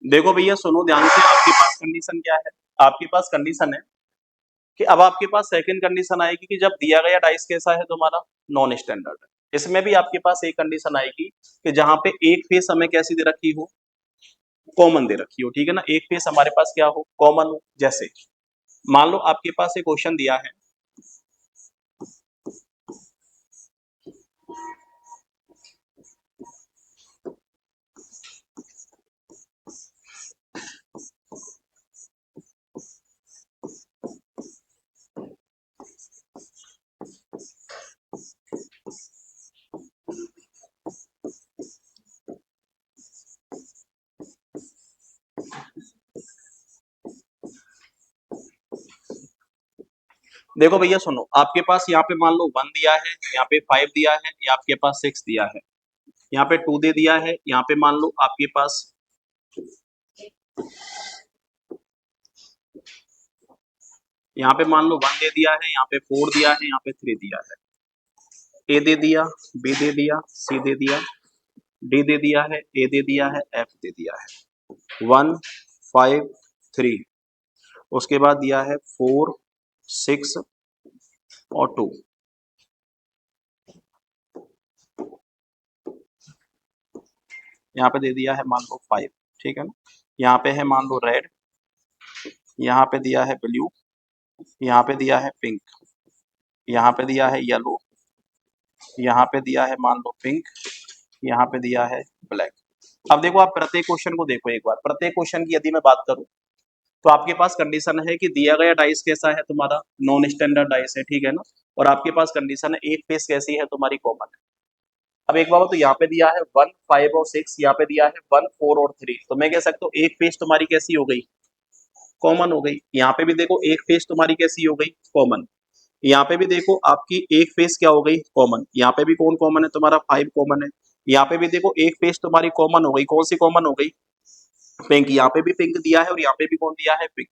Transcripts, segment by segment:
देखो भैया सुनो ध्यान से, आपके पास कंडीशन क्या है? आपके पास कंडीशन है कि अब आपके पास सेकंड कंडीशन आएगी कि जब दिया गया डाइस कैसा है तुम्हारा, नॉन स्टैंडर्ड है। इसमें भी आपके पास एक कंडीशन आएगी कि जहां पे एक फेस हमें कैसी दे रखी हो, कॉमन दे रखी हो, ठीक है ना, एक फेस हमारे पास क्या हो, कॉमन हो। जैसे मान लो आपके पास एक क्वेश्चन दिया है, देखो भैया सुनो, आपके पास यहाँ पे मान लो 1 दिया है, यहाँ पे 5 दिया है, या आपके पास 6 दिया है, यहाँ पे 2 दे दिया है, यहाँ पे मान लो आपके पास यहाँ पे मान लो 1 दे दिया है, यहाँ पे 4 दिया है, यहाँ पे 3 दिया है, ए दे दिया, बी दे दिया, सी दे दिया, डी दे दिया है, ए दे दिया है, एफ दे दिया है। 1 5 3, उसके बाद दिया है 4 6 और 2। यहाँ पे दे दिया है मान लो 5, ठीक है ना। यहाँ पे है मान लो रेड, यहाँ पे दिया है ब्लू, यहाँ पे दिया है पिंक, यहाँ पे दिया है येलो, यहाँ पे दिया है मान लो पिंक, यहाँ पे दिया है ब्लैक। अब देखो आप प्रत्येक क्वेश्चन को देखो एक बार, प्रत्येक क्वेश्चन की यदि मैं बात करूं तो आपके पास कंडीशन है कि दिया गया डाइस कैसा है तुम्हारा, नॉन स्टैंडर्ड डाइस है, ठीक है ना। और आपके पास कंडीशन है एक फेस कैसी है तुम्हारी, कॉमन है। अब एक बार तो यहाँ पे दिया है 1 5 और 6, यहाँ पे दिया है 1 4 और 3, तो मैं कह सकता हूँ एक फेस तुम्हारी कैसी हो गई, कॉमन हो गई। यहाँ पे भी देखो एक फेस तुम्हारी कैसी हो गई, कॉमन। यहाँ पे भी देखो आपकी एक फेस क्या हो गई, कॉमन। यहाँ पे भी कौन कॉमन है तुम्हारा, 5 कॉमन है। यहाँ पे भी देखो एक फेस तुम्हारी कॉमन हो गई, कौन सी कॉमन हो गई, पिंक। यहाँ पे भी पिंक दिया है और यहाँ पे भी कौन दिया है, पिंक।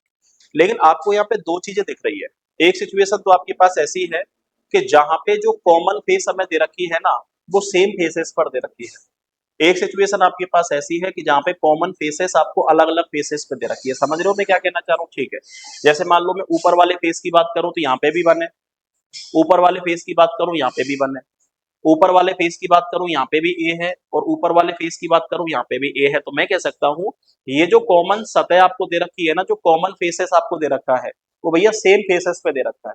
लेकिन आपको यहाँ पे दो चीजें दिख रही है। एक सिचुएशन तो आपके पास ऐसी है कि जहां पे जो कॉमन फेस हमें दे रखी है ना, वो सेम फेसेस पर दे रखी है। एक सिचुएशन आपके पास ऐसी है कि जहां पे कॉमन फेसेस आपको अलग अलग फेसेस पे दे रखी है। समझ रहे हो मैं क्या कहना चाह रहा हूँ, ठीक है। जैसे मान लो मैं ऊपर वाले फेस की बात करूं तो यहाँ पे भी 1 है, ऊपर वाले फेस की बात करूं यहाँ पे भी 1 है, ऊपर वाले फेस की बात करूं यहाँ पे भी ए है, और ऊपर वाले फेस की बात करूं यहाँ पे भी ए है। तो मैं कह सकता हूँ ये जो कॉमन सतह आपको दे रखी है ना, जो कॉमन फेसेस आपको दे रखा है, वो भैया सेम फेसेस पे दे रखा है।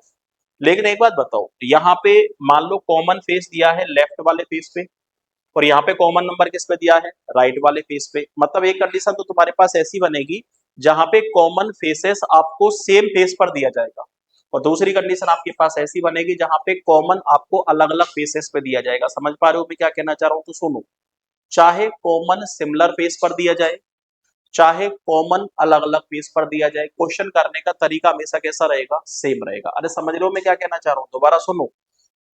लेकिन एक बात बताओ, यहाँ पे मान लो कॉमन फेस दिया है लेफ्ट वाले फेस पे, और यहाँ पे कॉमन नंबर किस पे दिया है, राइट वाले फेस पे। मतलब एक कंडीशन तो तुम्हारे पास ऐसी बनेगी जहां पे कॉमन फेसेस आपको सेम फेस पर दिया जाएगा, और दूसरी कंडीशन आपके पास ऐसी बनेगी जहां पे कॉमन आपको अलग अलग फेसेस पे दिया जाएगा। समझ पा रहे हो मैं क्या कहना चाह रहा हूं, तो सुनो। चाहे कॉमन सिमिलर फेस पर दिया जाए, चाहे कॉमन अलग अलग फेस पर दिया जाए, क्वेश्चन करने का तरीका हमेशा कैसा रहेगा, सेम रहेगा। अरे समझ रहे हो मैं क्या कहना चाह रहा हूँ, दोबारा सुनो।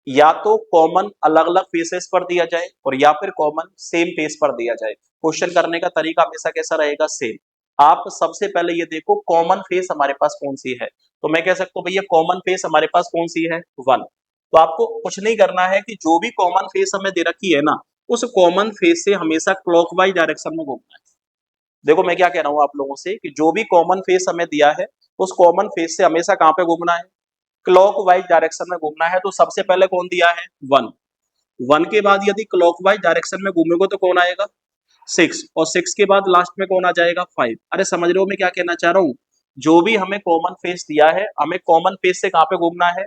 या तो कॉमन अलग अलग फेसेस पर दिया जाए, और या फिर कॉमन सेम फेस पर दिया जाए, क्वेश्चन करने का तरीका हमेशा कैसा रहेगा, सेम। आप सबसे पहले ये देखो कॉमन फेस हमारे पास कौन सी है, तो मैं कह सकता हूँ भैया कॉमन फेस हमारे पास कौन सी है, 1। तो आपको कुछ नहीं करना है कि जो भी कॉमन फेस हमें दे रखी है ना, उस कॉमन फेस से हमेशा क्लॉकवाइज डायरेक्शन में घूमना है। देखो मैं क्या कह रहा हूँ आप लोगों से कि जो भी कॉमन फेस हमें दिया है, उस कॉमन फेस से हमेशा कहाँ पे घूमना है, क्लॉकवाइज डायरेक्शन में घूमना है। तो सबसे पहले कौन दिया है, 1। 1 के बाद यदि क्लॉकवाइज डायरेक्शन में घूमेगा तो कौन आएगा, 6, और 6 के बाद लास्ट में कौन आ जाएगा, 5। अरे समझ रहे हो मैं क्या कहना चाह रहा हूँ। जो भी हमें कॉमन फेस दिया है, हमें कॉमन फेस से कहाँ पे घूमना है,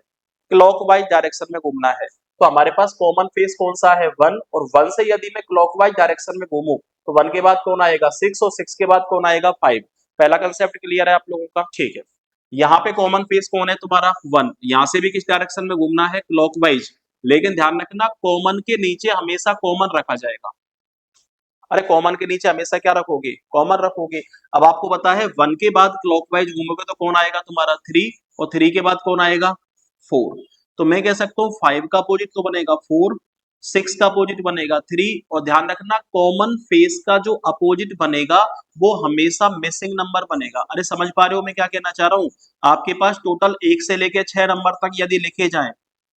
क्लॉकवाइज डायरेक्शन में घूमना है। तो हमारे पास कॉमन फेस कौन सा है, 1, और 1 से यदि मैं क्लॉकवाइज डायरेक्शन में घूमू तो 1 के बाद कौन आएगा, 6, और 6 के बाद कौन आएगा, 5। पहला कंसेप्ट क्लियर है आप लोगों का, ठीक है। यहाँ पे कॉमन फेस कौन है तुम्हारा, 1। यहाँ से भी किस डायरेक्शन में घूमना है, क्लॉकवाइज। लेकिन ध्यान रखना कॉमन के नीचे हमेशा कॉमन रखा जाएगा। अरे कॉमन के नीचे हमेशा क्या रखोगे, कॉमन रखोगे। अब आपको पता है 1 के बाद क्लॉकवाइज घूमोगे तो कौन आएगा तुम्हारा 3, और 3 के बाद कौन आएगा 4। तो मैं कह सकता हूँ 5 का अपोजिट तो बनेगा 4, 6 का अपोजिट बनेगा 3, और ध्यान रखना कॉमन फेस का जो अपोजिट बनेगा वो हमेशा मिसिंग नंबर बनेगा। अरे समझ पा रहे हो मैं क्या कहना चाह रहा हूँ? आपके पास टोटल 1 से लेके 6 नंबर तक यदि लिखे जाएं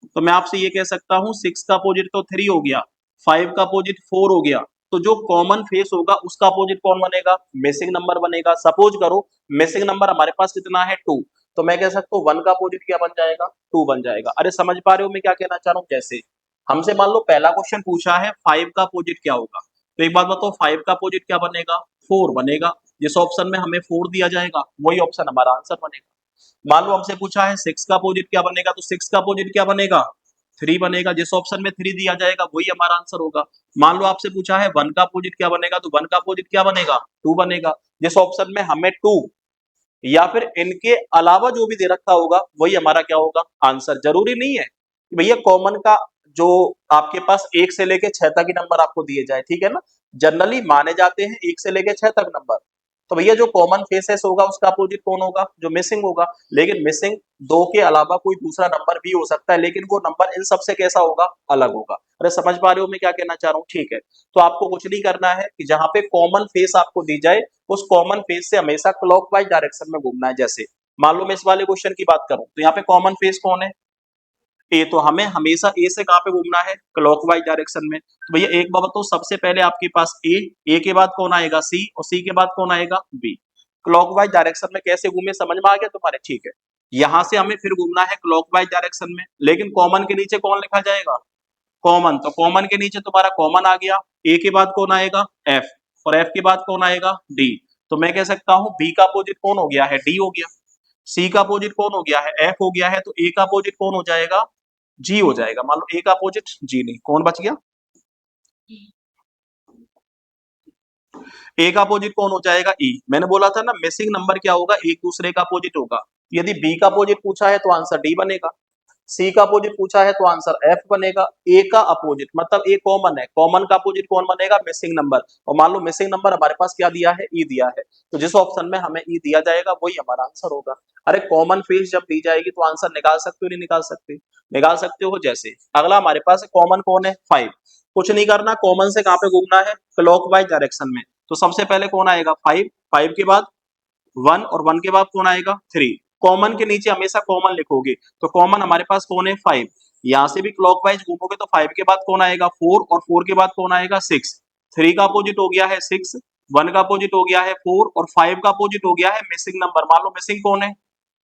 तो मैं आपसे ये कह सकता हूँ 6 का अपोजिट तो 3 हो गया, 5 का अपोजिट 4 हो गया, तो जो कॉमन फेस होगा उसका अपोजिट कौन बनेगा, मिसिंग नंबर बनेगा। सपोज करो मिसिंग नंबर हमारे पास कितना है 2, तो मैं कह सकता हूँ 1 का अपोजिट क्या बन जाएगा, 2 बन जाएगा। अरे समझ पा रहे हो मैं क्या कहना चाह रहा हूँ? जैसे हमसे मान लो पहला क्वेश्चन पूछा है 5 का अपोजिट क्या होगा, तो एक बात बताओ 5 का अपोजिट क्या बनेगा, 4 बनेगा। जिस ऑप्शन में हमें 4 दिया जाएगा वही ऑप्शन हमारा आंसर बनेगा। मान लो हमसे पूछा है 6 का अपोजिट क्या बनेगा, तो 6 का अपोजिट क्या बनेगा, 3 बनेगा। जिस ऑप्शन में 3 दिया जाएगा वही हमारा आंसर होगा। मान लो आपसे पूछा है 1 का अपोजिट क्या बनेगा, तो 1 का अपोजिट क्या बनेगा, 2 बनेगा। जिस ऑप्शन में हमें 2 या फिर इनके अलावा जो भी दे रखा होगा वही हमारा क्या होगा, आंसर। जरूरी नहीं है कि भैया कॉमन का जो आपके पास 1 से लेके 6 तक ही नंबर आपको दिए जाए, ठीक है ना। जनरली माने जाते हैं 1 से लेके 6 तक नंबर। तो भैया जो कॉमन फेसेस होगा उसका अपोजिट कौन होगा, जो मिसिंग होगा। लेकिन मिसिंग 2 के अलावा कोई दूसरा नंबर भी हो सकता है, लेकिन वो नंबर इन सबसे कैसा होगा, अलग होगा। अरे समझ पा रहे हो मैं क्या कहना चाह रहा हूँ? ठीक है, तो आपको कुछ नहीं करना है कि जहां पे कॉमन फेस आपको दी जाए उस कॉमन फेस से हमेशा क्लॉकवाइज डायरेक्शन में घूमना है। जैसे मान लो मैं इस वाले क्वेश्चन की बात करूं तो यहाँ पे कॉमन फेस कौन है, ए, तो हमें हमेशा ए से कहां पे घूमना है, क्लॉकवाइज डायरेक्शन में। तो भैया एक बात तो सबसे पहले आपके पास ए के बाद कौन आएगा सी, और सी के बाद कौन आएगा बी। क्लॉकवाइज डायरेक्शन में कैसे घूमे समझ में आ गया तुम्हारे? ठीक है, यहां से हमें फिर घूमना है क्लॉकवाइज डायरेक्शन में, लेकिन कॉमन के नीचे कौन लिखा जाएगा, कॉमन। तो कॉमन के नीचे तुम्हारा कॉमन आ गया, ए के बाद कौन आएगा एफ, और एफ के बाद कौन आएगा डी। तो मैं कह सकता हूं बी का अपोजिट कौन हो गया है, डी हो गया। सी का अपोजिट कौन हो गया है, एफ हो गया है। तो ए का अपोजिट कौन हो जाएगा, जी हो जाएगा। मान लो ए का अपोजिट जी नहीं, कौन बच गया, ए का अपोजिट कौन हो जाएगा ई। मैंने बोला था ना मिसिंग नंबर क्या होगा, एक दूसरे का अपोजिट होगा। यदि बी का अपोजिट पूछा है तो आंसर डी बनेगा, सी का अपोजिट पूछा है तो आंसर एफ बनेगा। ए का अपोजिट मतलब ए कॉमन है, कॉमन का अपोजिट कौन बनेगा, मिसिंग नंबर। और मान लो मिसिंग नंबर हमारे पास क्या दिया है, ई दिया है, तो जिस ऑप्शन में हमें ई दिया जाएगा वही हमारा आंसर होगा। अरे कॉमन फेस जब दी जाएगी तो आंसर निकाल सकते हो नहीं निकाल सकते, निकाल सकते हो। जैसे अगला हमारे पास कॉमन कौन है 5, कुछ नहीं करना, कॉमन से कहां पे घूमना है, क्लॉकवाइज डायरेक्शन में। तो सबसे पहले कौन आएगा 5, 5 के बाद 1, और 1 के बाद कौन आएगा 3। कॉमन के नीचे हमेशा कॉमन लिखोगे, तो कॉमन हमारे पास कौन है 5। यहां से भी क्लॉकवाइज घूमोगे तो 5 के बाद कौन आएगा 4, और 4 के बाद कौन आएगा 6। 3 का अपोजिट हो गया है 6, 1 का अपोजिट हो गया है 4, और 5 का अपोजिट हो गया है मिसिंग नंबर। मान लो मिसिंग कौन है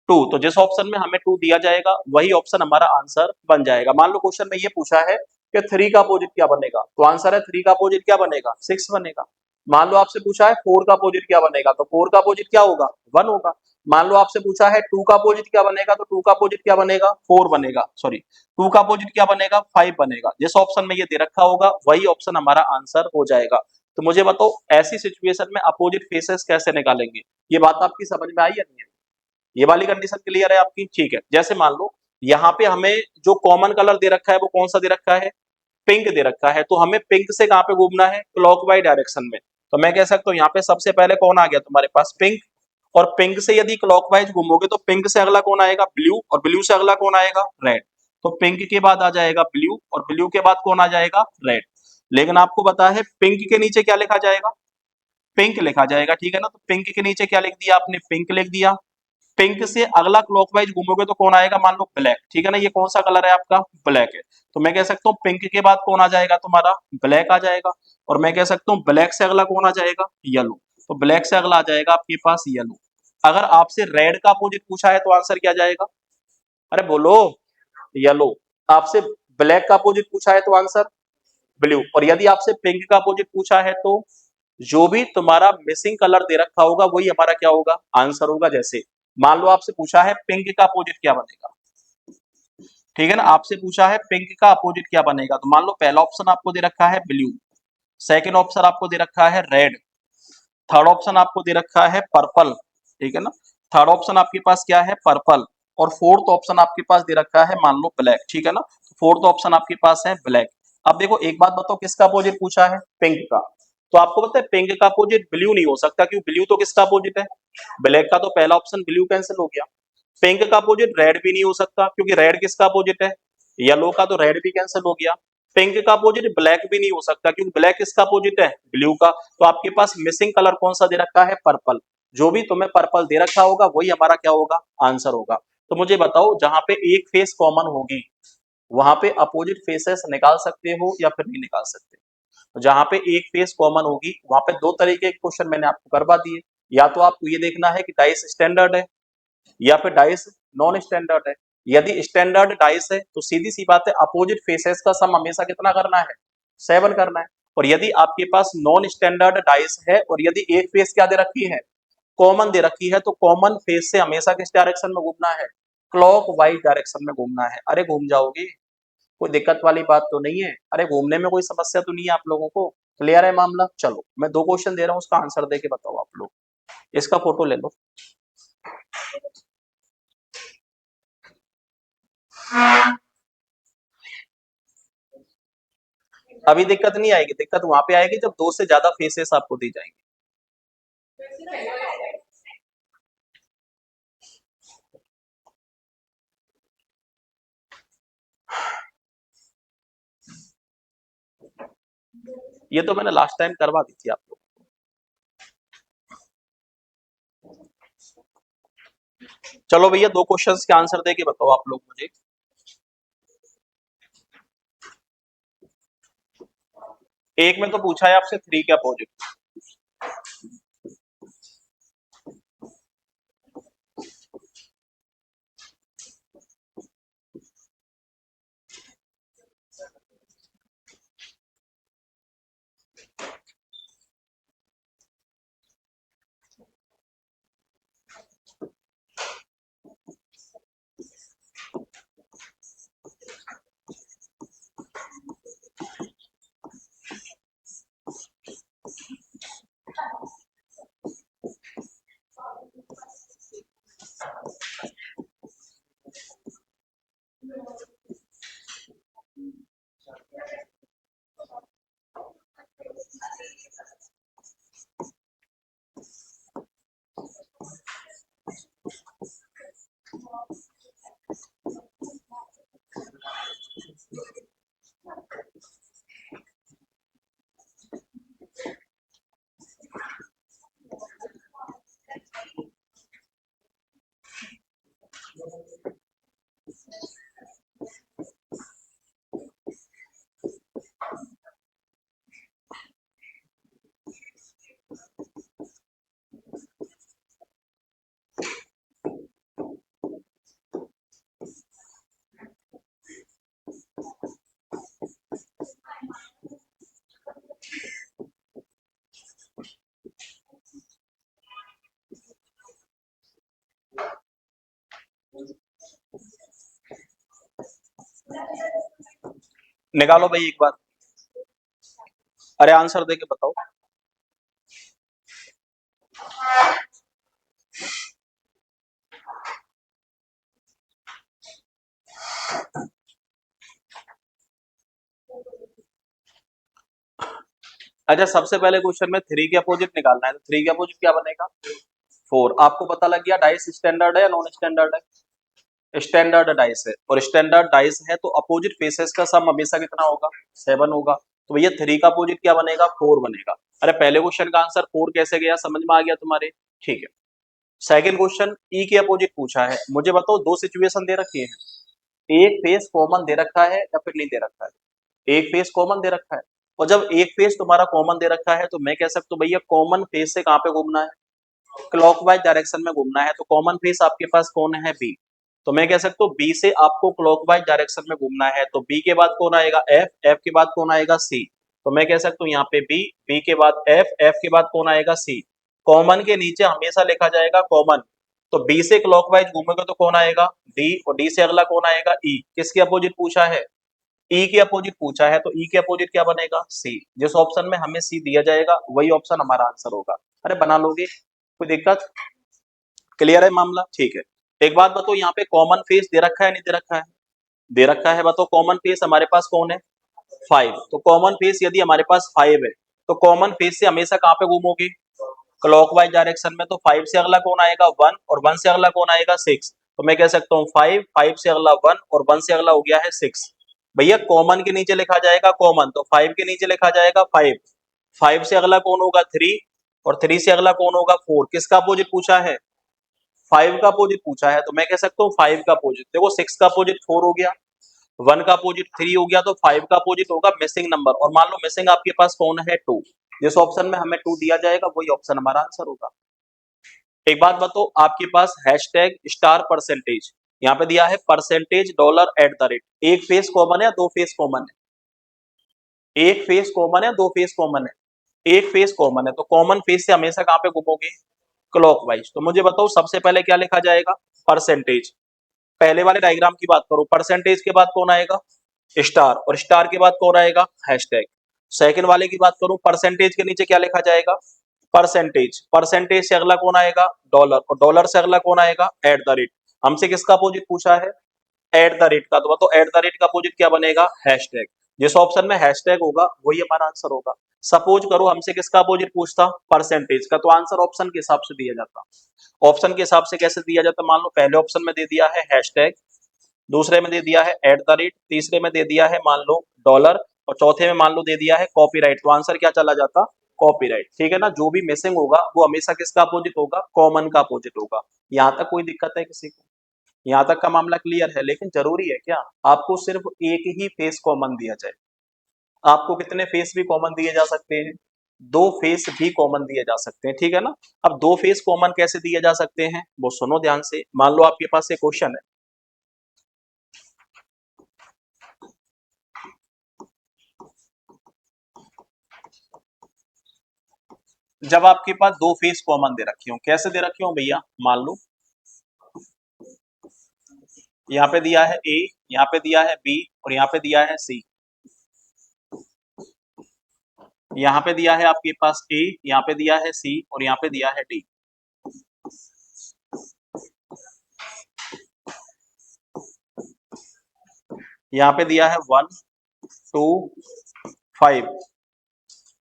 2, तो जिस ऑप्शन में हमें 2 दिया जाएगा वही ऑप्शन हमारा आंसर बन जाएगा। मान लो क्वेश्चन में ये पूछा है कि 3 का अपोजिट क्या बनेगा, तो आंसर है 3 का अपोजिट क्या बनेगा, 6 बनेगा। मान लो आपसे पूछा है 4 का अपोजिट क्या बनेगा, तो 4 का अपोजिट क्या होगा, 1 होगा। मान लो आपसे पूछा है 2 का अपोजिट क्या बनेगा, तो 2 का अपोजिट क्या बनेगा, 4 बनेगा, सॉरी 2 का अपोजिट क्या बनेगा, 5 बनेगा। जिस ऑप्शन में ये दे रखा होगा वही ऑप्शन हमारा आंसर हो जाएगा। तो मुझे बताओ ऐसी सिचुएशन में अपोजिट फेसेस कैसे निकालेंगे, ये बात आपकी समझ में आई या नहीं? ये वाली कंडीशन क्लियर है आपकी? ठीक है, जैसे मान लो यहाँ पे हमें जो कॉमन कलर दे रखा है वो कौन सा दे रखा है, पिंक दे रखा है। तो हमें पिंक से कहां पे घूमना है, क्लॉकवाइज डायरेक्शन में। तो मैं कह सकता हूँ यहाँ पे सबसे पहले कौन आ गया तुम्हारे पास पिंक, और पिंक से यदि क्लॉकवाइज घूमोगे तो पिंक से अगला कौन आएगा ब्लू, और ब्लू से अगला कौन आएगा रेड। तो पिंक के बाद आ जाएगा ब्लू, और ब्लू के बाद कौन आ जाएगा रेड। लेकिन आपको पता है पिंक के नीचे क्या लिखा जाएगा, पिंक लिखा जाएगा, ठीक है ना। तो पिंक के नीचे क्या लिख दिया आपने, पिंक लिख दिया। पिंक से अगला क्लॉकवाइज घूमोगे तो कौन आएगा, मान लो ब्लैक, ठीक है ना। ये कौन सा कलर है आपका, ब्लैक है। तो मैं कह सकता हूँ पिंक के बाद कौन आ जाएगा तुम्हारा, ब्लैक आ जाएगा। और मैं कह सकता हूँ ब्लैक से अगला कौन आ जाएगा, येलो। तो ब्लैक से अगला आ जाएगा आपके पास येलो। अगर आपसे रेड का अपोजिट पूछा है तो आंसर क्या जाएगा, अरे बोलो, येलो। आपसे ब्लैक का अपोजिट पूछा है तो आंसर ब्लू। और यदि आपसे पिंक का अपोजिट पूछा है तो जो भी तुम्हारा मिसिंग कलर दे रखा होगा वही हमारा क्या होगा, आंसर होगा। जैसे मान लो आपसे पूछा है पिंक का अपोजिट क्या बनेगा, ठीक है ना। आपसे पूछा है पिंक का अपोजिट क्या बनेगा, तो मान लो पहला ऑप्शन आपको दे रखा है ब्लू, सेकंड ऑप्शन आपको दे रखा है रेड, थर्ड ऑप्शन आपको दे रखा है पर्पल, ठीक है ना। थर्ड ऑप्शन आपके पास क्या है, पर्पल। और फोर्थ ऑप्शन आपके पास दे रखा है मान लो ब्लैक, ठीक है ना। फोर्थ ऑप्शन आपके पास है ब्लैक। अब देखो एक बात बताओ, किसका अपोजिट पूछा है, पिंक का। तो आपको पता है पिंक का अपोजिट ब्लू नहीं हो सकता, क्योंकि ब्लू तो किसका अपोजिट है, ब्लैक का, तो पहला ऑप्शन ब्लू कैंसिल हो गया। पिंक का अपोजिट रेड भी नहीं हो सकता, क्योंकि रेड किसका अपोजिट है, येलो का, तो रेड भी कैंसिल हो गया। पिंक का अपोजिट ब्लैक भी नहीं हो सकता, क्योंकि ब्लैक किसका अपोजिट है, ब्लू का। तो आपके पास मिसिंग कलर कौन सा दे रखा है, पर्पल। जो भी तुम्हें पर्पल दे रखा होगा वही हमारा क्या होगा, आंसर होगा। तो मुझे बताओ, जहां पे एक फेस कॉमन होगी वहां पे अपोजिट फेसेस निकाल सकते हो या फिर नहीं निकाल सकते। तो जहां पे एक फेस कॉमन होगी वहां पे दो तरीके के क्वेश्चन मैंने आपको करवा दिए। या तो आपको ये देखना है कि डाइस स्टैंडर्ड है या फिर डाइस नॉन स्टैंडर्ड है। यदि स्टैंडर्ड डाइस है तो सीधी सी बात है, अपोजिट फेसेस का सम हमेशा कितना करना है, 7 करना है। और यदि आपके पास नॉन स्टैंडर्ड डाइस है और यदि एक फेस क्या दे रखी है, कॉमन दे रखी है, तो कॉमन फेस से हमेशा किस डायरेक्शन में घूमना है, क्लॉक वाइज डायरेक्शन में घूमना है। अरे घूम जाओगे, कोई दिक्कत वाली बात तो नहीं है, अरे घूमने में कोई समस्या तो नहीं है आप लोगों को। क्लियर है मामला। चलो मैं दो क्वेश्चन दे रहा हूँ, उसका आंसर दे के बताओ आप लोग। इसका फोटो ले लो। अभी दिक्कत नहीं आएगी, दिक्कत वहां पे आएगी जब दो से ज्यादा फेसेस आपको दी जाएंगी। ये तो मैंने लास्ट टाइम करवा दी थी आप लोग। चलो भैया, दो क्वेश्चंस के आंसर दे के बताओ आप लोग मुझे। एक में तो पूछा है आपसे थ्री के अपोजिट। निकालो भाई एक बार, अरे आंसर दे के बताओ। अच्छा, सबसे पहले क्वेश्चन में थ्री के अपोजिट निकालना है, तो थ्री के अपोजिट क्या बनेगा, 4। आपको पता लग गया डाइस स्टैंडर्ड है या नॉन स्टैंडर्ड है, स्टैंडर्ड डाइस है। और स्टैंडर्ड डाइस है तो अपोजिट फेसेस का सम हमेशा कितना होगा, 7 होगा। तो भैया थ्री का अपोजिट क्या बनेगा, 4 बनेगा। अरे पहले क्वेश्चन का आंसर 4 कैसे गया, समझ में आ गया तुम्हारे। ठीक है, सेकंड क्वेश्चन ई के अपोजिट पूछा है। मुझे बताओ, दो सिचुएशन दे रखी है, एक फेस कॉमन दे रखा है या फिर नहीं दे रखा है। एक फेस कॉमन दे रखा है, और जब एक फेस तुम्हारा कॉमन दे रखा है तो मैं कह सकता हूँ भैया कॉमन फेस से कहाँ पे घूमना है, क्लॉकवाइज डायरेक्शन में घूमना है। तो कॉमन फेस आपके पास कौन है, बी। तो मैं कह सकता हूँ बी से आपको क्लॉकवाइज डायरेक्शन में घूमना है, तो बी के बाद कौन आएगा, एफ, एफ के बाद कौन आएगा, सी। तो मैं कह सकता हूँ यहाँ पे बी, बी के बाद एफ, एफ के बाद कौन आएगा, सी। कॉमन के नीचे हमेशा लिखा जाएगा कॉमन। तो बी से क्लॉकवाइज घूमेगा तो कौन आएगा, डी, और डी से अगला कौन आएगा, ई। किसके अपोजिट पूछा है, ई के अपोजिट पूछा है, तो ई के अपोजिट क्या बनेगा, सी। जिस ऑप्शन में हमें सी दिया जाएगा वही ऑप्शन हमारा आंसर होगा। अरे बना लोगे, कोई दिक्कत। क्लियर है मामला, ठीक है। एक बात बताओ, यहाँ पे कॉमन फेस दे रखा है नहीं दे रखा है, दे रखा है। बताओ कॉमन फेस हमारे पास कौन है, 5। तो कॉमन फेस यदि हमारे पास 5 है तो कॉमन फेज से हमेशा कहाँ पे घूमोगे, क्लॉकवाइज डायरेक्शन में। तो 5 से अगला कौन आएगा 1 और 1 से अगला कौन आएगा 6। तो मैं कह सकता हूँ 5, 5 से अगला 1 और 1 से अगला हो गया है 6। भैया कॉमन के नीचे लिखा जाएगा कॉमन, तो 5 के नीचे लिखा जाएगा 5, 5 से अगला कौन होगा 3 और 3 से अगला कौन होगा 4। किसका अपोजिट पूछा है, 5 का अपोजिट पूछा है। तो मैं कह सकता हूँ 5 का अपोजिट, देखो 6 का अपोजिट 4 हो गया, 1 का अपोजिट 3 हो गया, तो 5 का अपोजिट होगा मिसिंग नंबर। और मान लो मिसिंग आपके पास कौन है 2, जिस ऑप्शन में हमें 2 दिया जाएगा वही ऑप्शन हमारा आंसर होगा। एक बात बताओ, आपके पास हैशटैग स्टार परसेंटेज यहाँ पे दिया है percentage dollar at the rate, एक फेस कॉमन है या दो फेस कॉमन है, एक फेस कॉमन है दो फेस कॉमन है, एक फेस कॉमन है। तो कॉमन फेस से हमेशा कहाँ पे घूमोगे, क्लॉकवाइज। तो मुझे बताओ सबसे पहले क्या लिखा जाएगा, परसेंटेज। पहले वाले डायग्राम की बात करो, परसेंटेज के बाद कौन आएगा, स्टार, और स्टार के बाद कौन आएगा, हैशटैग। सेकंड वाले की बात करूं, परसेंटेज के नीचे क्या लिखा जाएगा, परसेंटेज, परसेंटेज से अगला कौन आएगा, डॉलर, और डॉलर से अगला कौन आएगा, एट द रेट। हमसे किसका अपोजिट पूछा है, एट द रेट का। तो एट द रेट का अपोजिट क्या बनेगा, हैशटैग। जिस ऑप्शन में हैशटैग होगा वही हमारा आंसर होगा। सपोज करो हमसे किसका अपोजिट पूछता, परसेंटेज का, तो आंसर ऑप्शन के हिसाब से दिया जाता। ऑप्शन के हिसाब से कैसे दिया जाता, मान लो पहले ऑप्शन में दे दिया है हैशटैग, दूसरे में दे दिया है एट द रेट, तीसरे में दे दिया है मान लो डॉलर, और चौथे में मान लो दे दिया है कॉपीराइट। तो आंसर क्या चला जाता, कॉपीराइट। ठीक है ना, जो भी मिसिंग होगा वो हमेशा किसका अपोजिट होगा, कॉमन का अपोजिट होगा। यहाँ तक कोई दिक्कत है किसी को, यहाँ तक का मामला क्लियर है। लेकिन जरूरी है क्या आपको सिर्फ एक ही फेस कॉमन दिया जाए, आपको कितने फेस भी कॉमन दिए जा सकते हैं, दो फेस भी कॉमन दिए जा सकते हैं। ठीक है ना, अब दो फेस कॉमन कैसे दिए जा सकते हैं वो सुनो ध्यान से। मान लो आपके पास एक क्वेश्चन है, जब आपके पास दो फेस कॉमन दे रखी हो, कैसे दे रखी हो भैया, मान लो यहाँ पे दिया है ए, यहाँ पे दिया है बी और यहाँ पे दिया है सी। यहाँ पे दिया है आपके पास ए, यहाँ पे दिया है सी और यहाँ पे दिया है डी। यहाँ पे दिया है 1, 2, 5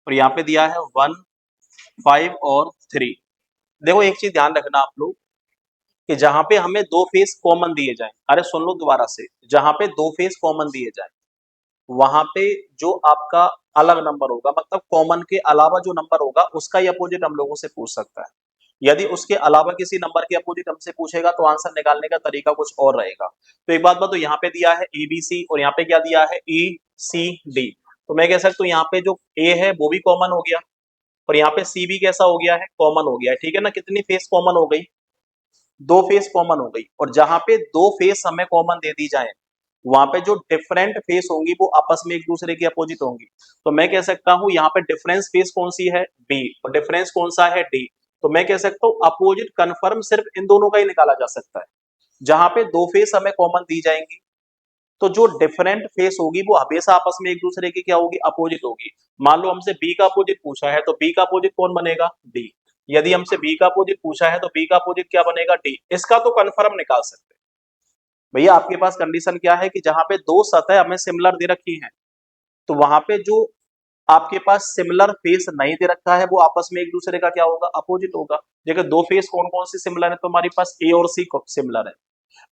और यहाँ पे दिया है 1, 5 और 3। देखो एक चीज ध्यान रखना आप लोग कि जहां पे हमें दो फेस कॉमन दिए जाए, अरे सुन लो दोबारा से, जहां पे दो फेस कॉमन दिए जाए वहां पे जो आपका अलग नंबर होगा, मतलब कॉमन के अलावा जो नंबर होगा उसका ही अपोजिट हम लोगों से पूछ सकता है। यदि उसके अलावा किसी नंबर के अपोजिट हमसे पूछेगा तो आंसर निकालने का तरीका कुछ और रहेगा। तो एक बात बताओ, यहाँ पे दिया है ए बी सी और यहाँ पे क्या दिया है ई सी डी। तो मैं कह सकता हूँ यहाँ पे जो ए है वो भी कॉमन हो गया और यहाँ पे सी भी कैसा हो गया है, कॉमन हो गया है। ठीक है ना, कितनी फेस कॉमन हो गई, दो फेस कॉमन हो गई। और जहां पे दो फेस हमें कॉमन दे दी जाए वहां पे जो डिफरेंट फेस होंगी वो आपस में एक दूसरे के अपोजिट होंगी। तो मैं कह सकता हूं यहाँ पे डिफरेंस फेस कौन सी है, बी, और डिफरेंस कौन सा है, डी। तो मैं कह सकता हूँ अपोजिट कन्फर्म सिर्फ इन दोनों का ही निकाला जा सकता है। जहां पे दो फेस हमें कॉमन दी जाएंगी तो जो डिफरेंट फेस होगी वो हमेशा आपस में एक दूसरे की क्या होगी, अपोजिट होगी। मान लो हमसे बी का अपोजिट पूछा है तो बी का अपोजिट कौन बनेगा, डी। यदि हमसे बी का अपोजिट पूछा है तो बी का अपोजिट क्या बनेगा, डी। इसका तो कन्फर्म निकाल सकते हैं। भैया आपके पास कंडीशन क्या है कि जहां पे दो सतह हमें सिमिलर दे रखी हैं तो वहां पे जो आपके पास सिमिलर फेस नहीं दे रखा है वो आपस में एक दूसरे का क्या होगा, अपोजिट होगा। देखो दो फेस कौन कौन से सिमिलर है, तो हमारे पास ए और सी सिमिलर है।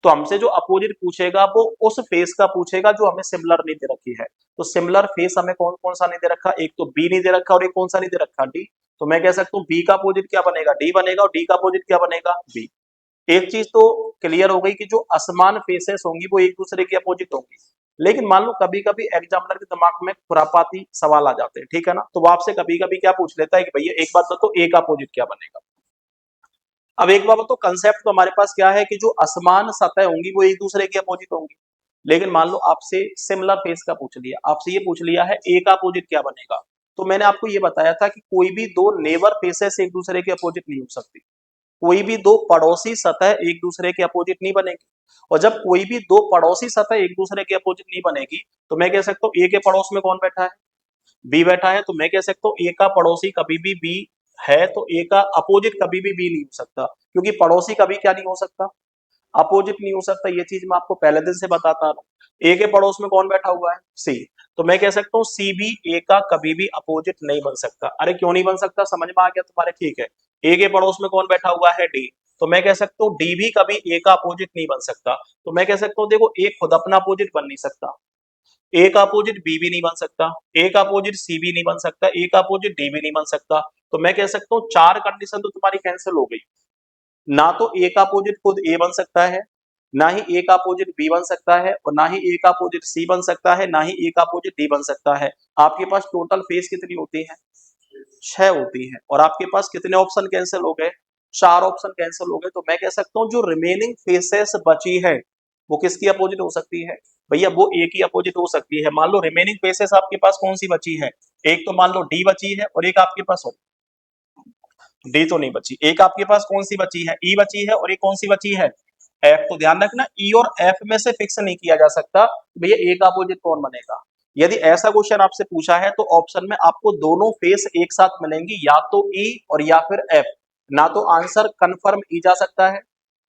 तो हमसे जो अपोजिट पूछेगा वो उस फेस का पूछेगा जो हमें सिमिलर नहीं दे रखी है। तो सिमिलर फेस हमें कौन कौन सा नहीं दे रखा, एक तो बी नहीं दे रखा और एक कौन सा नहीं दे रखा, डी। तो मैं कह सकता हूँ बी का अपोजिट क्या बनेगा, डी बनेगा, और डी का अपोजिट क्या बनेगा, बी। एक चीज तो क्लियर हो गई कि जो असमान फेसेस होंगी वो एक दूसरे के अपोजिट होंगी। लेकिन मान लो कभी कभी एग्जामिनर के दिमाग में खुरापाती सवाल आ जाते हैं, ठीक है ना, तो वो आपसे कभी कभी क्या पूछ लेता है कि भैया एक बात बताओ ए का अपोजिट क्या बनेगा। अब एक बार तो कंसेप्ट तो हमारे पास क्या है कि जो असमान सतह होंगी वो एक दूसरे के अपोजिट होंगी। लेकिन मान लो आपसे सिमिलर फेस का पूछ लिया, आपसे ये पूछ लिया है ए का अपोजिट क्या बनेगा। तो मैंने आपको ये बताया था कि कोई भी दो नेबर फेसेस एक दूसरे के अपोजिट नहीं हो सकती, कोई भी दो पड़ोसी सतह एक दूसरे के अपोजिट नहीं बनेगी। और जब कोई भी दो पड़ोसी सतह एक दूसरे के अपोजिट नहीं बनेगी तो मैं कह सकता हूँ ए के पड़ोस में कौन बैठा है, बी बैठा है। तो मैं कह सकता हूँ ए का पड़ोसी कभी भी बी है तो ए का अपोजिट कभी भी बी नहीं हो सकता, क्योंकि पड़ोसी कभी क्या नहीं हो सकता, अपोजिट नहीं हो सकता, ये चीज मैं आपको पहले दिन से बताता रहा हूँ। ए के पड़ोस में कौन बैठा हुआ है, सी। तो मैं कह सकता हूँ सी भी ए का कभी भी अपोजिट नहीं बन सकता। अरे क्यों नहीं बन सकता, समझ में आ गया तुम्हारे, ठीक है। ए के पड़ोस में कौन बैठा हुआ है, डी। तो मैं कह सकता हूँ डी भी कभी ए का अपोजिट नहीं बन सकता। तो मैं कह सकता हूँ देखो, ए खुद अपना अपोजिट बन नहीं सकता, ए का अपोजिट बी भी नहीं बन सकता, ए का अपोजिट सी भी नहीं बन सकता, ए का अपोजिट डी भी नहीं बन सकता। तो मैं कह सकता हूँ चार कंडीशन तो तुम्हारी कैंसिल हो गई। ना तो ए का अपोजिट खुद ए बन सकता है, ना ही ए का अपोजिट बी बन सकता है, और ना ही ए का अपोजिट सी बन सकता है, ना ही ए का अपोजिट डी बन सकता है। आपके पास टोटल फेस कितनी होती है, 6 होती है। और आपके पास कितने ऑप्शन कैंसिल हो गए, 4 ऑप्शन कैंसिल हो गए। तो मैं कह सकता हूँ जो रिमेनिंग फेसेस बची है वो किसकी अपोजिट हो सकती है, भैया वो ए की अपोजिट हो सकती है। मान लो रिमेनिंग फेसेस आपके पास कौन सी बची है, एक तो मान लो डी बची है, और एक आपके पास डी तो नहीं बची, एक आपके पास कौन सी बची है, ई बची है, और एक कौन सी बची है, एफ। तो ध्यान रखना, ई और एफ में से फिक्स नहीं किया जा सकता भैया ए का अपोजिट कौन बनेगा। यदि ऐसा क्वेश्चन आपसे पूछा है तो ऑप्शन में आपको दोनों फेस एक साथ मिलेंगी, या तो ई और या फिर एफ। ना तो आंसर कंफर्म ई जा सकता है,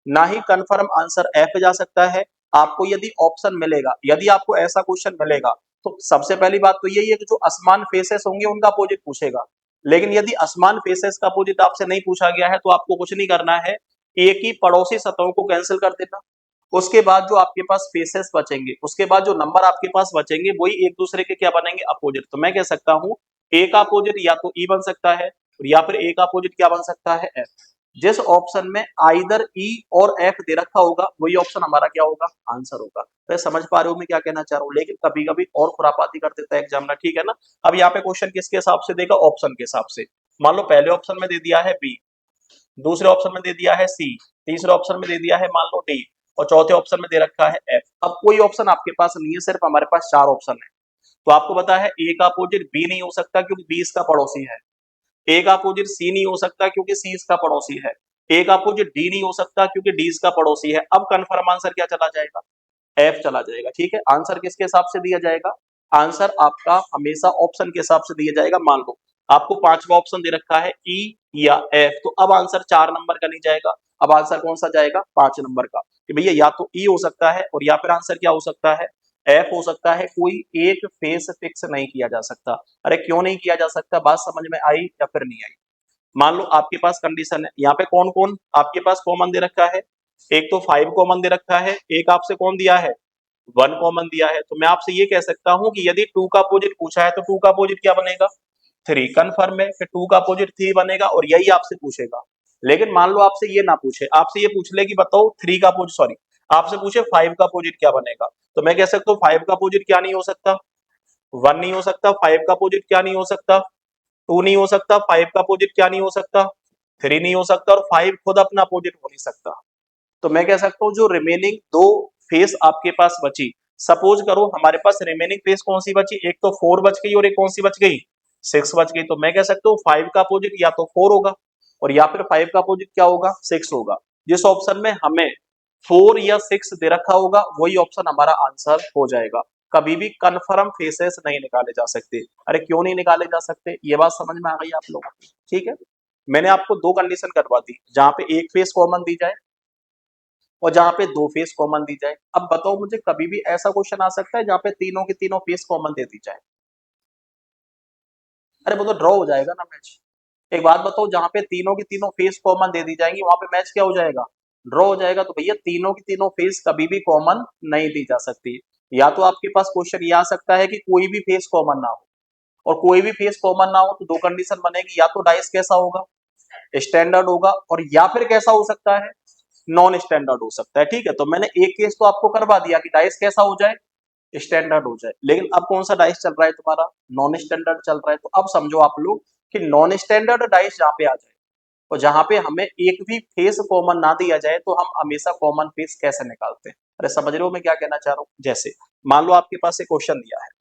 ना ही कंफर्म आंसर एफ जा सकता है। आपको यदि ऑप्शन मिलेगा, यदि आपको ऐसा क्वेश्चन मिलेगा, तो सबसे पहली बात तो यही है कि जो असमान फेसेस होंगे उनका अपोजिट पूछेगा। लेकिन यदि असमान फेसेस का अपोजिट आपसे नहीं पूछा गया है तो आपको कुछ नहीं करना है, एक ही पड़ोसी सतहों को कैंसिल कर देना। उसके बाद जो आपके पास फेसेस बचेंगे, उसके बाद जो नंबर आपके पास बचेंगे वही एक दूसरे के क्या बनेंगे, अपोजिट। तो मैं कह सकता हूं ए का अपोजिट या तो ई बन सकता है, या फिर ए का अपोजिट क्या बन सकता है, एफ। जिस ऑप्शन में आइदर ई और एफ दे रखा होगा वही ऑप्शन हमारा क्या होगा, आंसर होगा। तो समझ पा रहे हो मैं क्या कहना चाह रहा हूँ। लेकिन कभी कभी और खुरापाती कर देता है एग्जामिनर, ठीक है ना। अब यहाँ पे क्वेश्चन किसके हिसाब से देगा, ऑप्शन के हिसाब से। मान लो पहले ऑप्शन में दे दिया है बी, दूसरे ऑप्शन में दे दिया है सी, तीसरे ऑप्शन में दे दिया है मान लो डी, और चौथे ऑप्शन में दे रखा है एफ। अब कोई ऑप्शन आपके पास नहीं है, सिर्फ हमारे पास 4 ऑप्शन है। तो आपको पता है ए का अपोजिट बी नहीं हो सकता क्योंकि बी इसका पड़ोसी है, ए का अपोजिट सी नहीं हो सकता क्योंकि सी इसका पड़ोसी है, ए का अपोजिट डी नहीं हो सकता क्योंकि डी इसका पड़ोसी है। अब कंफर्म आंसर क्या चला जाएगा, एफ चला जाएगा, ठीक है। आंसर किसके हिसाब से दिया जाएगा, आंसर आपका हमेशा ऑप्शन के हिसाब से दिया जाएगा। मान लो आपको पांचवा ऑप्शन दे रखा है ई या एफ, तो अब आंसर 4 नंबर का नहीं जाएगा, अब आंसर कौन सा जाएगा, 5 नंबर का, कि भैया या तो ई हो सकता है और या फिर आंसर क्या हो सकता है, एफ हो सकता है। कोई एक फेस फिक्स नहीं किया जा सकता। अरे क्यों नहीं किया जा सकता, बात समझ में आई या फिर नहीं आई। मान लो आपके पास कंडीशन है, यहाँ पे कौन कौन आपके पास कॉमन दे रखा है, एक तो 5 कॉमन दे रखा है, एक आपसे कौन दिया है, 1 कॉमन दिया है। तो मैं आपसे ये कह सकता हूं कि यदि 2 का अपोजिट पूछा है तो 2 का अपोजिट क्या बनेगा, 3। कन्फर्म है कि 2 का अपोजिट 3 बनेगा, और यही आपसे पूछेगा। लेकिन मान लो आपसे ये ना पूछे, आपसे ये पूछ ले कि बताओ 3 का अपोजिट, सॉरी, आपसे पूछे 5 का अपोजिट क्या बनेगा, तो मैं कह सकता हूँ 5 का अपोजिट क्या नहीं हो सकता, 1 नहीं हो सकता। 5 का अपोजिट क्या नहीं हो सकता, 2 नहीं हो सकता। 5 का अपोजिट क्या नहीं हो सकता, 3 नहीं हो सकता। और 5 खुद अपना अपोजिट हो नहीं सकता। तो मैं कह सकता हूँ जो रिमेनिंग दो फेस आपके पास बची, सपोज करो हमारे पास रिमेनिंग फेस कौन सी बची, एक तो 4 बच गई और एक कौन सी बच गई, 6 बच गई। तो मैं कह सकता हूँ 5 का अपोजिट या तो 4 होगा, और या फिर 5 का अपोजिट क्या होगा, 6 होगा। जिस ऑप्शन में हमें 4 या 6 दे रखा होगा वही ऑप्शन हमारा आंसर हो जाएगा। कभी भी कन्फर्म फेसेस नहीं निकाले जा सकते। अरे क्यों नहीं निकाले जा सकते, ये बात समझ में आ गई आप लोगों को, ठीक है। मैंने आपको 2 कंडीशन करवा दी, जहां पे एक फेस कॉमन दी जाए और जहां पे 2 फेस कॉमन दी जाए। अब बताओ मुझे, कभी भी ऐसा क्वेश्चन आ सकता है जहां पे तीनों की तीनों फेस कॉमन दे दी जाए, अरे वो तो ड्रॉ हो जाएगा ना मैच। एक बात बताओ, जहां पे तीनों की तीनों फेस कॉमन दे दी जाएंगी वहां पे मैच क्या हो जाएगा, ड्रॉ हो जाएगा। तो भैया तीनों की तीनों फेस कभी भी कॉमन नहीं दी जा सकती। या तो आपके पास क्वेश्चन ये आ सकता है कि कोई भी फेस कॉमन ना हो, और कोई भी फेस कॉमन ना हो तो 2 कंडीशन बनेगी, या तो डाइस कैसा होगा, स्टैंडर्ड होगा, और या फिर कैसा हो सकता है, नॉन स्टैंडर्ड हो सकता है, ठीक है। तो मैंने एक केस तो आपको करवा दिया कि डाइस कैसा हो जाए, स्टैंडर्ड हो जाए। लेकिन अब कौन सा डाइस चल रहा है तुम्हारा, नॉन स्टैंडर्ड चल रहा है। तो अब समझो आप लोग कि नॉन स्टैंडर्ड डाइस जहां पे आ जाए और जहां पे हमें एक भी फेस कॉमन ना दिया जाए तो हम हमेशा कॉमन फेस कैसे निकालते हैं। अरे समझ रहे हो मैं क्या कहना चाह रहा हूँ। जैसे मान लो आपके पास एक क्वेश्चन दिया है,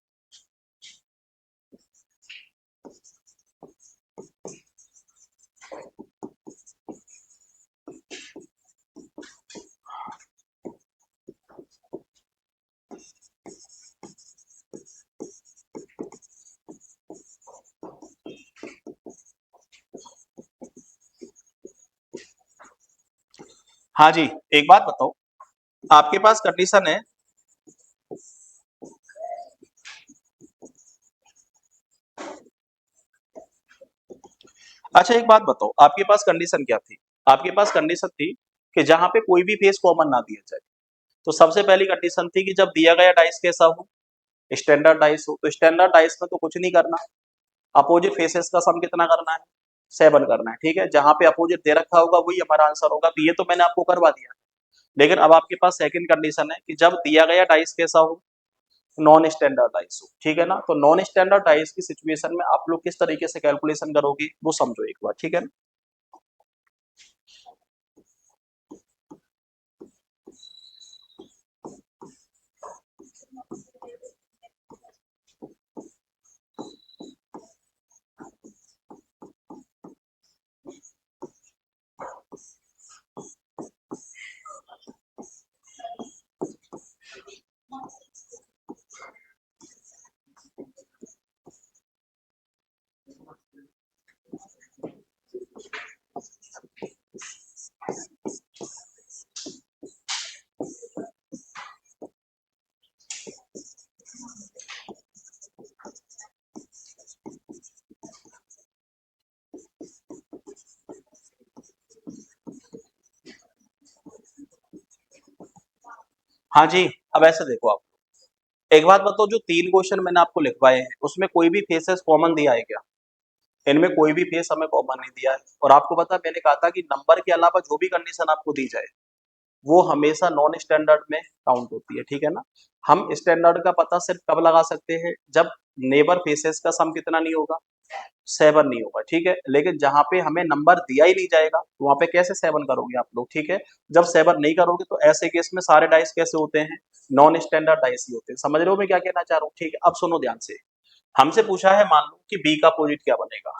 हाँ जी, एक बात बताओ, आपके पास कंडीशन है, अच्छा एक बात बताओ, आपके पास कंडीशन क्या थी? आपके पास कंडीशन थी कि जहां पे कोई भी फेस कॉमन ना दिया जाए। तो सबसे पहली कंडीशन थी कि जब दिया गया डाइस कैसा हो, स्टैंडर्ड डाइस हो। तो स्टैंडर्ड डाइस में तो कुछ नहीं करना, अपोजिट फेसेस का सम कितना करना है, 7 करना है, ठीक है। जहां पे अपोजिट दे रखा होगा वही हमारा आंसर होगा, तो ये तो मैंने आपको करवा दिया। लेकिन अब आपके पास सेकंड कंडीशन है कि जब दिया गया डाइस कैसा हो, नॉन स्टैंडर्ड डाइस हो, ठीक है ना। तो नॉन स्टैंडर्ड डाइस की सिचुएशन में आप लोग किस तरीके से कैलकुलेशन करोगे वो समझो एक बार, ठीक है ना। हाँ जी, अब ऐसे देखो आप, एक बात बताओ, जो 3 क्वेश्चन मैंने आपको लिखवाए हैं उसमें कोई भी फेसेस कॉमन दिया है क्या? इनमें कोई भी फेस हमें कॉमन नहीं दिया है। और आपको पता है मैंने कहा था कि नंबर के अलावा जो भी कंडीशन आपको दी जाए वो हमेशा नॉन स्टैंडर्ड में काउंट होती है, ठीक है ना। हम स्टैंडर्ड का पता सिर्फ कब लगा सकते हैं, जब नेबर फेसेस का सम कितना नहीं होगा, 7 नहीं होगा, ठीक है। लेकिन जहां पे हमें नंबर दिया ही नहीं जाएगा तो वहां पे कैसे 7 करोगे आप लोग, ठीक है। जब 7 नहीं करोगे तो ऐसे केस में सारे डाइस कैसे होते हैं, नॉन स्टैंडर्ड डाइस ही होते हैं। समझ रहे हो मैं क्या कहना चाह रहा हूँ, ठीक है। अब सुनो ध्यान से, हमसे पूछा है मान लो कि बी का अपोजिट क्या बनेगा।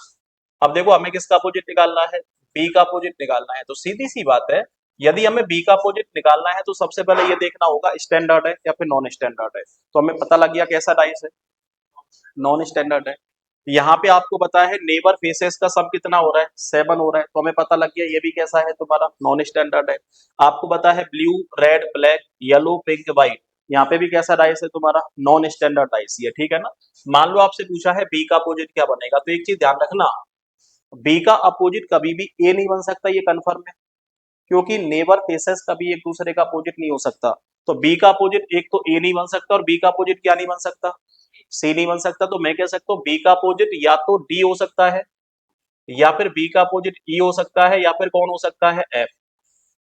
अब देखो हमें किसका अपोजिट निकालना है, बी का अपोजिट निकालना है। तो सीधी सी बात है, यदि हमें बी का अपोजिट निकालना है तो सबसे पहले ये देखना होगा स्टैंडर्ड है या फिर नॉन स्टैंडर्ड है। तो हमें पता लग गया कैसा डाइस है, नॉन स्टैंडर्ड है। यहाँ पे आपको पता है नेबर फेसेस का सम कितना हो रहा है, 7 हो रहा है, तो हमें पता लग गया ये भी कैसा है तुम्हारा, नॉन स्टैंडर्ड है। आपको पता है blue, red, black, yellow, pink, white, यहाँ पे भी कैसा डाइस है तुम्हारा, नॉन स्टैंडर्ड डाइस ही है, ठीक है ना। मान लो आपसे पूछा है बी का अपोजिट क्या बनेगा, तो एक चीज ध्यान रखना, बी का अपोजिट कभी भी ए नहीं बन सकता, ये कंफर्म है। क्योंकि नेबर फेसेस कभी एक दूसरे का अपोजिट नहीं हो सकता। तो बी का अपोजिट एक तो ए नहीं बन सकता, और बी का अपोजिट क्या नहीं बन सकता, सी नहीं बन सकता। तो मैं कह सकता हूँ बी का अपोजिट या तो डी हो सकता है, या फिर बी का अपोजिट ई हो सकता है, या फिर कौन हो सकता है, एफ।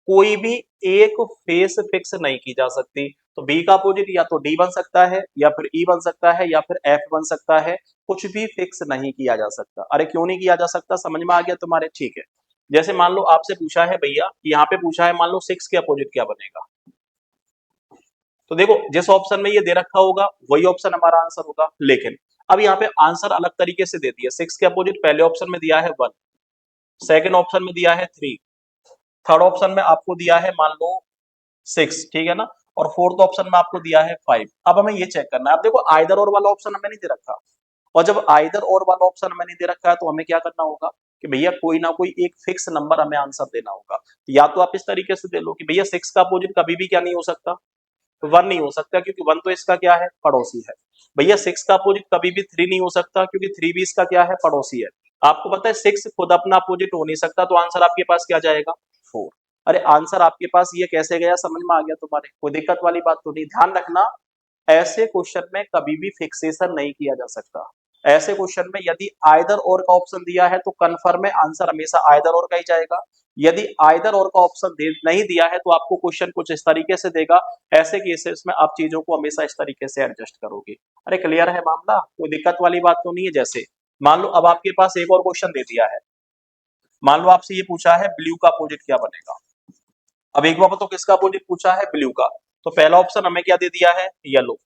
कोई भी एक फेस फिक्स नहीं की जा सकती। तो बी का अपोजिट या तो डी बन सकता है, या फिर ई बन सकता है, या फिर एफ बन सकता है। कुछ भी फिक्स नहीं किया जा सकता। अरे क्यों नहीं किया जा सकता, समझ में आ गया तुम्हारे, ठीक है। जैसे मान लो आपसे पूछा है भैया, यहाँ पे पूछा है मान लो 6 के अपोजिट क्या बनेगा। तो देखो जिस ऑप्शन में ये दे रखा होगा वही ऑप्शन हमारा आंसर होगा। लेकिन अब यहाँ पे आंसर अलग तरीके से दे दिया। 6 के अपोजिट पहले ऑप्शन में दिया है 1, सेकंड ऑप्शन में दिया है 3, थर्ड ऑप्शन में आपको दिया है मान लो 6, ठीक है ना, और फोर्थ ऑप्शन में आपको दिया है 5। अब हमें ये चेक करना है, अब देखो आइदर और वाला ऑप्शन हमें नहीं दे रखा। और जब आइदर और वाला ऑप्शन हमें नहीं दे रखा है तो हमें क्या करना होगा कि भैया कोई ना कोई एक फिक्स नंबर हमें आंसर देना होगा। या तो आप इस तरीके से दे लो कि भैया 6 का अपोजिट कभी भी क्या नहीं हो सकता, 1 नहीं हो सकता, क्योंकि 1 तो इसका क्या है, पड़ोसी है। भैया 6 का अपोजिट कभी भी 3 नहीं हो सकता, क्योंकि 3 भी इसका क्या है, पड़ोसी है। आपको पता है 6 खुद अपना अपोजिट हो नहीं सकता, तो आंसर आपके पास क्या जाएगा, 4। अरे आंसर आपके पास ये कैसे गया, समझ में आ गया तुम्हारे, कोई दिक्कत वाली बात तो नहीं। ध्यान रखना, ऐसे क्वेश्चन में कभी भी फिक्सेशन नहीं किया जा सकता। ऐसे क्वेश्चन में यदि आइदर और का ऑप्शन दिया है तो कंफर्म है आंसर हमेशा आइदर और का ही जाएगा। यदि आइदर और का ऑप्शन नहीं दिया है तो आपको क्वेश्चन कुछ इस तरीके से देगा। ऐसे केसेस में आप चीजों को हमेशा इस तरीके से एडजस्ट करोगे। अरे क्लियर है मामला, कोई दिक्कत वाली बात तो नहीं है। जैसे मान लो अब आपके पास एक और क्वेश्चन दे दिया है, मान लो आपसे ये पूछा है ब्लू का अपोजिट क्या बनेगा। अब एक बार तो किसका अपोजिट पूछा है, ब्लू का। तो पहला ऑप्शन हमें क्या दे दिया है, येलो।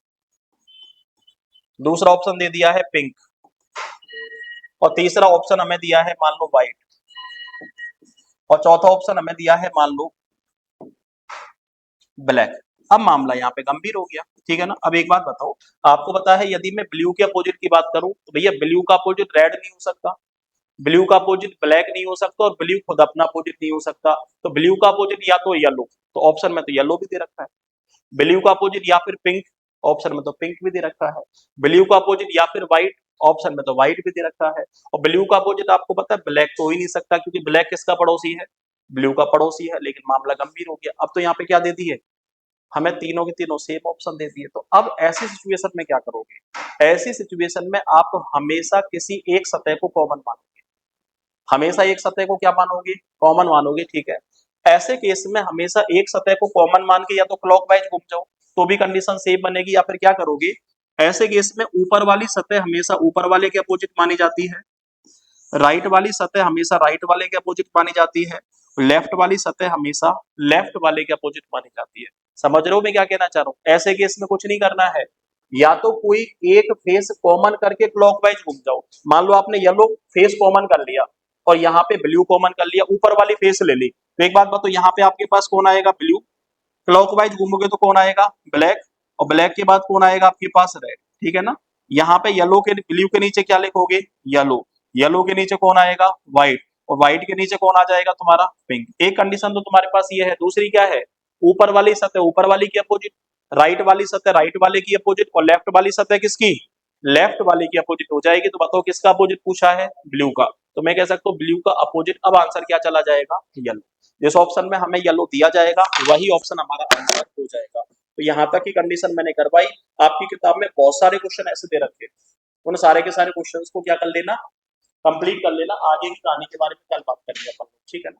दूसरा ऑप्शन दे दिया है पिंक, और तीसरा ऑप्शन हमें दिया है मान लो व्हाइट, और चौथा ऑप्शन हमें दिया है मान लो ब्लैक। अब मामला यहाँ पे गंभीर हो गया, ठीक है ना। अब एक बात बताओ, आपको पता है यदि मैं ब्लू के अपोजिट की बात करूं तो भैया ब्लू का अपोजिट रेड नहीं हो सकता, ब्लू का अपोजिट ब्लैक नहीं हो सकता, और ब्लू खुद अपना अपोजिट नहीं हो सकता। तो ब्लू का अपोजिट या तो येलो, तो ऑप्शन में तो येलो भी दे रखा है। ब्लू का अपोजिट या फिर पिंक, ऑप्शन में तो पिंक भी दे रखा है। ब्लू का अपोजिट या फिर व्हाइट, ऑप्शन में तो व्हाइट भी दे रखा है। और ब्लू का अपोजिट आपको पता है ब्लैक तो हो ही नहीं सकता, क्योंकि ब्लैक किसका पड़ोसी है, ब्लू का पड़ोसी है। लेकिन मामला गंभीर हो गया, अब तो यहाँ पे क्या दे दी है, हमें तीनों के तीनों सेम ऑप्शन दे दिए। तो अब ऐसी सिचुएशन में क्या करोगे, ऐसी सिचुएशन में आप हमेशा किसी एक सतह को कॉमन मानोगे, हमेशा एक सतह को क्या मानोगे, कॉमन मानोगे, ठीक है। ऐसे केस में हमेशा एक सतह को कॉमन मान के या तो क्लॉकवाइज घूम जाओ तो भी कंडीशन सेम बनेगी, या फिर क्या करोगे, ऐसे केस में ऊपर वाली सतह हमेशा ऊपर वाले के अपोजिट मानी जाती है, राइट वाली सतह हमेशा राइट वाले के अपोजिट मानी जाती है, लेफ्ट वाली सतह हमेशा लेफ्ट वाले के अपोजिट मानी जाती है। समझ रहे हो मैं क्या कहना चाह रहा हूं, ऐसे केस में कुछ नहीं करना है, या तो कोई एक फेस कॉमन करके क्लॉकवाइज घूम जाओ। मान लो आपने येलो फेस कॉमन कर लिया और यहाँ पे ब्लू कॉमन कर लिया, ऊपर वाली फेस ले ली, तो एक बात बताओ यहाँ पे आपके पास कौन आएगा, ब्लू। क्लॉकवाइज घूमोगे तो कौन आएगा, ब्लैक। और ब्लैक के बाद कौन आएगा आपके पास, रेड, ठीक है ना। यहाँ पे येलो के ब्लू के नीचे क्या लिखोगे, येलो। येलो के नीचे कौन आएगा, व्हाइट। और व्हाइट के नीचे कौन आ जाएगा तुम्हारा, पिंक। एक कंडीशन तो तुम्हारे पास ये है, दूसरी क्या है, ऊपर वाली सतह ऊपर वाली की अपोजिट, राइट वाली सतह राइट वाले की अपोजिट, और लेफ्ट वाली सतह किसकी, लेफ्ट वाले की अपोजिट हो जाएगी। तो बताओ किसका अपोजिट पूछा है, ब्लू का। तो मैं कह सकता हूँ ब्लू का अपोजिट। अब आंसर क्या चला जाएगा, येलो। जिस ऑप्शन में हमें येलो दिया जाएगा वही ऑप्शन हमारा आंसर हो जाएगा। तो यहाँ तक की कंडीशन मैंने करवाई। आपकी किताब में बहुत सारे क्वेश्चन ऐसे दे रखे, उन सारे के सारे क्वेश्चंस को क्या कर लेना, कंप्लीट कर लेना। आगे की कहानी के बारे में कल बात करेंगे अपन, ठीक है ना।